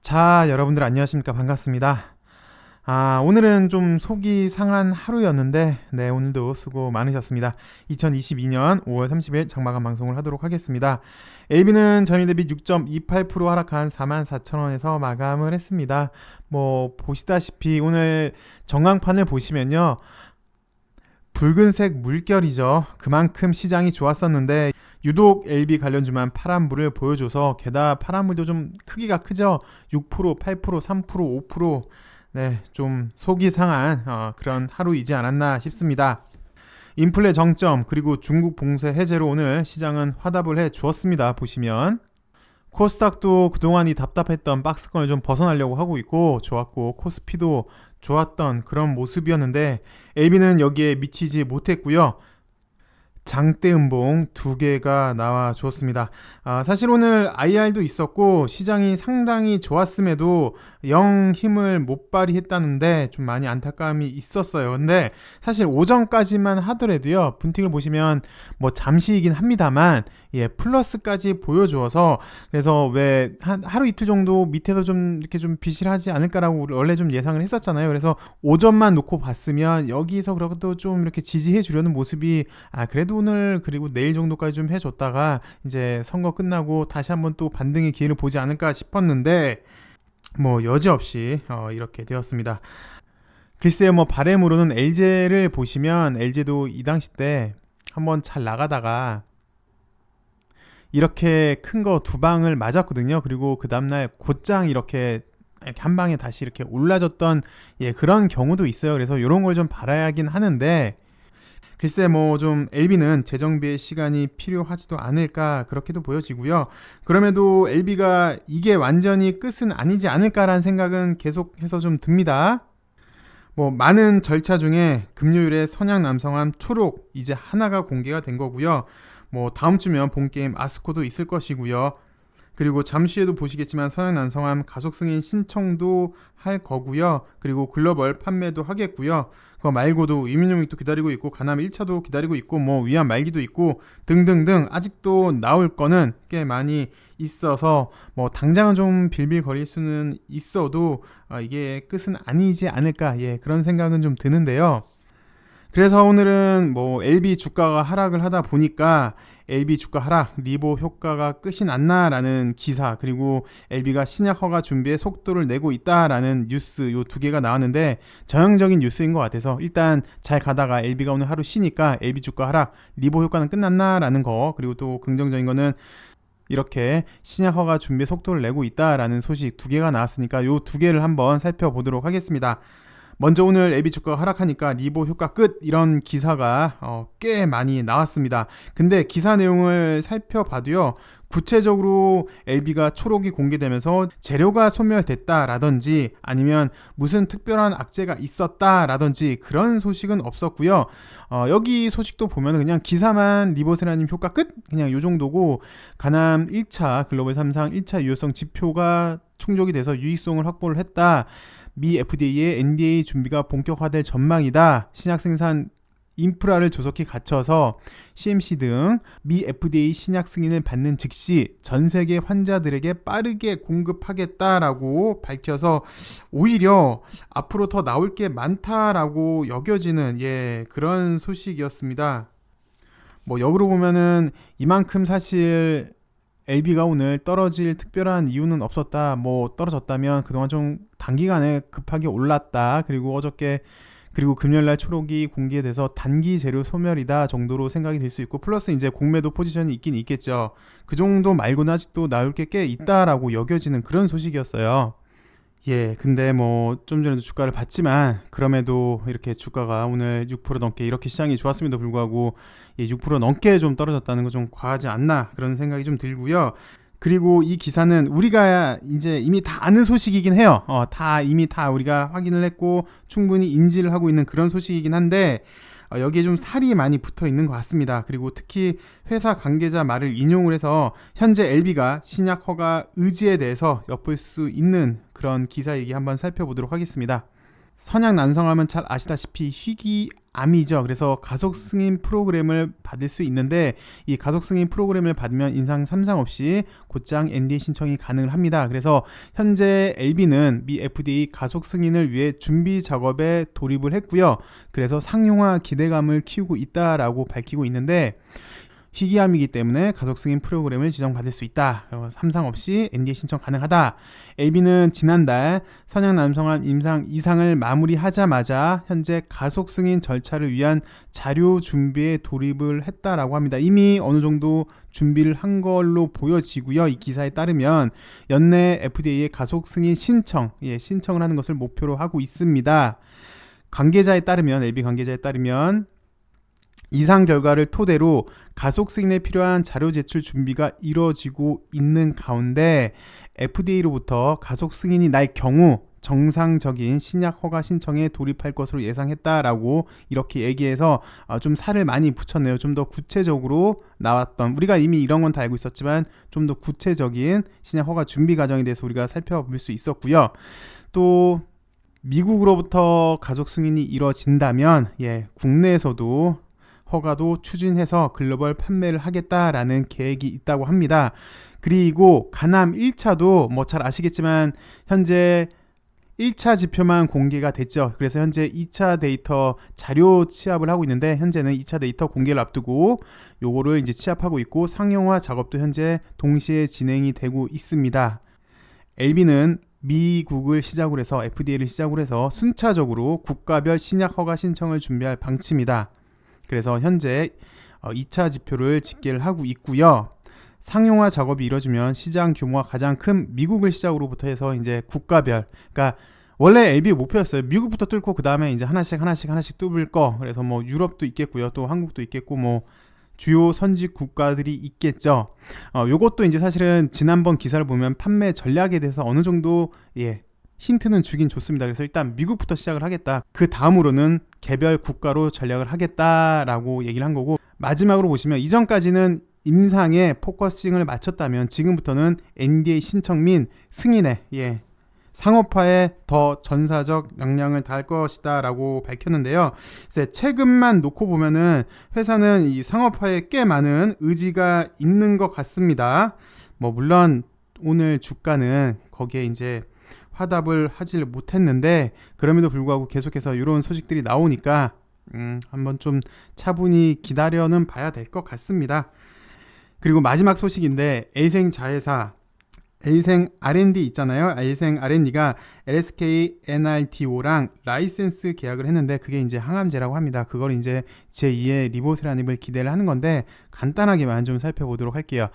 자, 여러분들 안녕하십니까? 반갑습니다. 오늘은 좀 속이 상한 하루였는데, 네, 오늘도 수고 많으셨습니다. 2022년 5월 30일 장마감 방송을 하도록 하겠습니다. LB는 전일 대비 6.28% 하락한 44,000원에서 마감을 했습니다. 보시다시피 오늘 전광판을 보시면요. 붉은색 물결이죠. 그만큼 시장이 좋았었는데 유독 LB 관련주만 파란불을 보여줘서, 게다가 파란불도 좀 크기가 크죠. 6%, 8%, 3%, 5%. 네, 좀 속이 상한 그런 하루이지 않았나 싶습니다. 인플레 정점 그리고 중국 봉쇄 해제로 오늘 시장은 화답을 해 주었습니다. 보시면 코스닥도 그동안 이 답답했던 박스권을 좀 벗어나려고 하고 있고 좋았고, 코스피도 좋았던 그런 모습이었는데 LB는 여기에 미치지 못했고요. 장대 음봉 2개가 나와 주었습니다. 사실 오늘 IR도 있었고 시장이 상당히 좋았음에도 영 힘을 못 발휘했다는데 좀 많이 안타까움이 있었어요. 근데 사실 오전까지만 하더라도요, 분틱을 보시면 잠시이긴 합니다만 플러스까지 보여주어서, 그래서 왜 하루 이틀 정도 밑에서 좀 이렇게 좀 비실하지 않을까라고 원래 좀 예상을 했었잖아요. 그래서 오전만 놓고 봤으면 여기서 그래도 좀 이렇게 지지해 주려는 모습이 그래도 오늘 그리고 내일 정도까지 좀 해줬다가 이제 선거 끝나고 다시 한번 또 반등의 기회를 보지 않을까 싶었는데 여지없이 이렇게 되었습니다. 글쎄요, 바램으로는 LG를 보시면 LG도 이 당시 때 한번 잘 나가다가 이렇게 큰 거 2방을 맞았거든요. 그리고 그 다음날 곧장 이렇게 한 방에 다시 이렇게 올라졌던 그런 경우도 있어요. 그래서 이런 걸 좀 바라야긴 하는데, 글쎄 좀 LB는 재정비의 시간이 필요하지도 않을까 그렇게도 보여지고요. 그럼에도 LB가 이게 완전히 끝은 아니지 않을까라는 생각은 계속해서 좀 듭니다. 많은 절차 중에 금요일에 선양 남성함 초록 이제 하나가 공개가 된 거고요. 다음 주면 본게임 아스코도 있을 것이고요. 그리고 잠시 후에도 보시겠지만 선양 남성함 가속 승인 신청도 할 거고요. 그리고 글로벌 판매도 하겠고요. 그거 말고도 이민용익도 기다리고 있고, 가남 1차도 기다리고 있고, 위안 말기도 있고 등등등 아직도 나올 거는 꽤 많이 있어서 당장은 좀 빌빌거릴 수는 있어도 이게 끝은 아니지 않을까, 그런 생각은 좀 드는데요. 그래서 오늘은 LB 주가가 하락을 하다 보니까 LB 주가 하락, 리보 효과가 끝이 났나라는 기사, 그리고 LB가 신약 허가 준비에 속도를 내고 있다라는 뉴스, 요 2개가 나왔는데 전형적인 뉴스인 것 같아서 일단 잘 가다가 LB가 오늘 하루 쉬니까 LB 주가 하락, 리보 효과는 끝났나라는 거, 그리고 또 긍정적인 거는 이렇게 신약 허가 준비에 속도를 내고 있다라는 소식 2개가 나왔으니까 요 2개를 한번 살펴보도록 하겠습니다. 먼저 오늘 LB 주가가 하락하니까 리보 효과 끝, 이런 기사가 꽤 많이 나왔습니다. 근데 기사 내용을 살펴봐도요, 구체적으로 LB가 초록이 공개되면서 재료가 소멸됐다라든지 아니면 무슨 특별한 악재가 있었다라든지 그런 소식은 없었고요. 여기 소식도 보면 그냥 기사만 리보세라님 효과 끝, 그냥 요 정도고, 가남 1차 글로벌 3상 1차 유효성 지표가 충족이 돼서 유의성을 확보를 했다. 미 FDA의 NDA 준비가 본격화될 전망이다. 신약 생산 인프라를 조속히 갖춰서 CMC 등 미 FDA 신약 승인을 받는 즉시 전 세계 환자들에게 빠르게 공급하겠다라고 밝혀서 오히려 앞으로 더 나올 게 많다라고 여겨지는 그런 소식이었습니다. 역으로 보면은 이만큼 사실 LB가 오늘 떨어질 특별한 이유는 없었다. 떨어졌다면 그동안 좀 단기간에 급하게 올랐다. 그리고 어저께 그리고 금요일날 초록이 공개돼서 단기 재료 소멸이다 정도로 생각이 될 수 있고, 플러스 이제 공매도 포지션이 있긴 있겠죠. 그 정도 말고는 아직도 나올 게 꽤 있다라고 여겨지는 그런 소식이었어요. 근데 좀 전에도 주가를 봤지만 그럼에도 이렇게 주가가 오늘 6% 넘게 이렇게 시장이 좋았음에도 불구하고 6% 넘게 좀 떨어졌다는 건 좀 과하지 않나 그런 생각이 좀 들고요. 그리고 이 기사는 우리가 이제 이미 다 아는 소식이긴 해요. 이미 다 우리가 확인을 했고 충분히 인지를 하고 있는 그런 소식이긴 한데 여기에 좀 살이 많이 붙어 있는 것 같습니다. 그리고 특히 회사 관계자 말을 인용을 해서 현재 LB가 신약 허가 의지에 대해서 엿볼 수 있는 그런 기사 얘기 한번 살펴보도록 하겠습니다. 선약 난성하면 잘 아시다시피 희귀 암이죠. 그래서 가속 승인 프로그램을 받을 수 있는데 이 가속 승인 프로그램을 받으면 인상 삼상 없이 곧장 NDA 신청이 가능을 합니다. 그래서 현재 LB는 미 FDA 가속 승인을 위해 준비 작업에 돌입을 했고요. 그래서 상용화 기대감을 키우고 있다라고 밝히고 있는데 희귀암이기 때문에 가속 승인 프로그램을 지정받을 수 있다. 삼상 없이 NDA 신청 가능하다. LB는 지난달 선양 남성암 임상 이상을 마무리하자마자 현재 가속 승인 절차를 위한 자료 준비에 돌입을 했다라고 합니다. 이미 어느 정도 준비를 한 걸로 보여지고요. 이 기사에 따르면 연내 FDA의 가속 승인 신청을 하는 것을 목표로 하고 있습니다. 관계자에 따르면 LB 관계자에 따르면 이상 결과를 토대로 가속 승인에 필요한 자료 제출 준비가 이루어지고 있는 가운데 FDA로부터 가속 승인이 날 경우 정상적인 신약 허가 신청에 돌입할 것으로 예상했다라고 이렇게 얘기해서 좀 살을 많이 붙였네요. 좀 더 구체적으로 나왔던, 우리가 이미 이런 건 다 알고 있었지만 좀 더 구체적인 신약 허가 준비 과정에 대해서 우리가 살펴볼 수 있었고요. 또 미국으로부터 가속 승인이 이루어진다면 국내에서도 허가도 추진해서 글로벌 판매를 하겠다라는 계획이 있다고 합니다. 그리고 가남 1차도 뭐 잘 아시겠지만 현재 1차 지표만 공개가 됐죠. 그래서 현재 2차 데이터 자료 취합을 하고 있는데 현재는 2차 데이터 공개를 앞두고 요거를 이제 취합하고 있고 상용화 작업도 현재 동시에 진행이 되고 있습니다. LB는 미국을 시작으로 해서 FDA를 시작으로 해서 순차적으로 국가별 신약 허가 신청을 준비할 방침이다. 그래서 현재 2차 지표를 집계를 하고 있고요. 상용화 작업이 이뤄지면 시장 규모가 가장 큰 미국을 시작으로부터 해서 이제 국가별, 그러니까 원래 LB의 목표였어요. 미국부터 뚫고 그 다음에 이제 하나씩 뚫을 거. 그래서 뭐 유럽도 있겠고요, 또 한국도 있겠고 뭐 주요 선지 국가들이 있겠죠. 요것도 이제 사실은 지난번 기사를 보면 판매 전략에 대해서 어느 정도 힌트는 주긴 좋습니다. 그래서 일단 미국부터 시작을 하겠다. 그 다음으로는 개별 국가로 전략을 하겠다라고 얘기를 한 거고, 마지막으로 보시면 이전까지는 임상에 포커싱을 맞췄다면 지금부터는 NDA 신청 및 승인에 상업화에 더 전사적 역량을 다할 것이다 라고 밝혔는데요. 최근만 놓고 보면은 회사는 이 상업화에 꽤 많은 의지가 있는 것 같습니다. 뭐 물론 오늘 주가는 거기에 이제 화답을 하질 못했는데 그럼에도 불구하고 계속해서 이런 소식들이 나오니까 한번 좀 차분히 기다려는 봐야 될 것 같습니다. 그리고 마지막 소식인데 에이생 자회사 에이생 R&D 있잖아요. 에이생 R&D가 LSK NRTO랑 라이센스 계약을 했는데 그게 이제 항암제라고 합니다. 그걸 이제 제2의 리보세라닙을 기대를 하는 건데 간단하게만 좀 살펴보도록 할게요.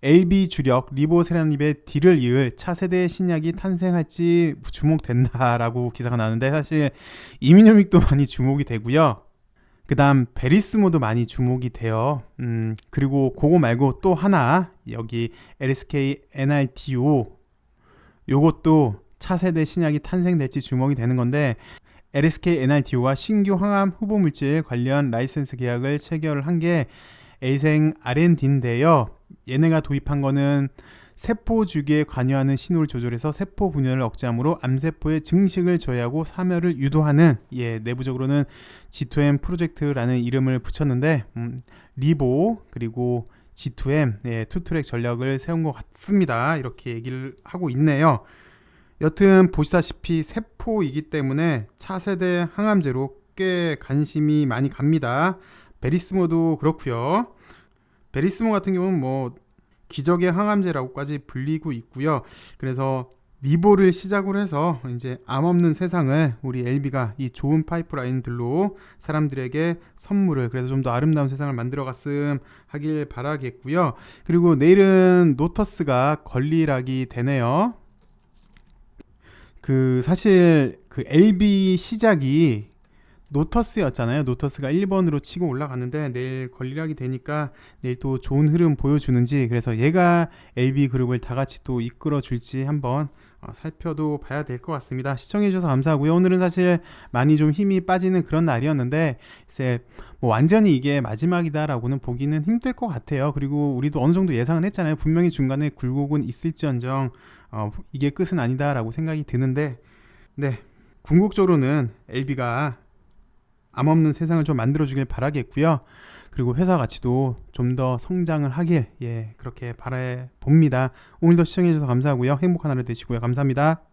LB 주력 리보세라닙의 뒤를 이을 차세대 신약이 탄생할지 주목된다라고 기사가 나오는데 사실 이민요믹도 많이 주목이 되고요. 그 다음 베리스모도 많이 주목이 돼요. 그리고 그거 말고 또 하나 여기 LSK NRTO 요것도 차세대 신약이 탄생될지 주목이 되는 건데 LSK NRTO와 신규 항암 후보 물질 관련 라이센스 계약을 체결을 한 게 에이생 R&D인데요. 얘네가 도입한 거는 세포 주기에 관여하는 신호를 조절해서 세포 분열을 억제함으로 암세포의 증식을 저해하고 사멸을 유도하는 내부적으로는 G2M 프로젝트라는 이름을 붙였는데 리보 그리고 G2M 투트랙 전략을 세운 것 같습니다. 이렇게 얘기를 하고 있네요. 여튼 보시다시피 세포이기 때문에 차세대 항암제로 꽤 관심이 많이 갑니다. 베리스모도 그렇고요. 베리스모 같은 경우는 뭐 기적의 항암제라고까지 불리고 있고요. 그래서 리보를 시작으로 해서 이제 암 없는 세상을 우리 LB가 이 좋은 파이프라인들로 사람들에게 선물을, 그래서 좀 더 아름다운 세상을 만들어 갔음 하길 바라겠고요. 그리고 내일은 노터스가 건리락이 되네요. 사실 LB 시작이 노터스였잖아요. 노터스가 1번으로 치고 올라갔는데 내일 건리락이 되니까 내일 또 좋은 흐름 보여주는지, 그래서 얘가 LB 그룹을 다 같이 또 이끌어 줄지 한번 살펴도 봐야 될 것 같습니다. 시청해 주셔서 감사하고요. 오늘은 사실 많이 좀 힘이 빠지는 그런 날이었는데 글쎄 뭐 완전히 이게 마지막이다라고는 보기는 힘들 것 같아요. 그리고 우리도 어느 정도 예상은 했잖아요. 분명히 중간에 굴곡은 있을지언정 이게 끝은 아니다라고 생각이 드는데 궁극적으로는 LB가 암 없는 세상을 좀 만들어주길 바라겠고요. 그리고 회사 가치도 좀 더 성장을 하길 그렇게 바라봅니다. 오늘도 시청해주셔서 감사하고요. 행복한 하루 되시고요. 감사합니다.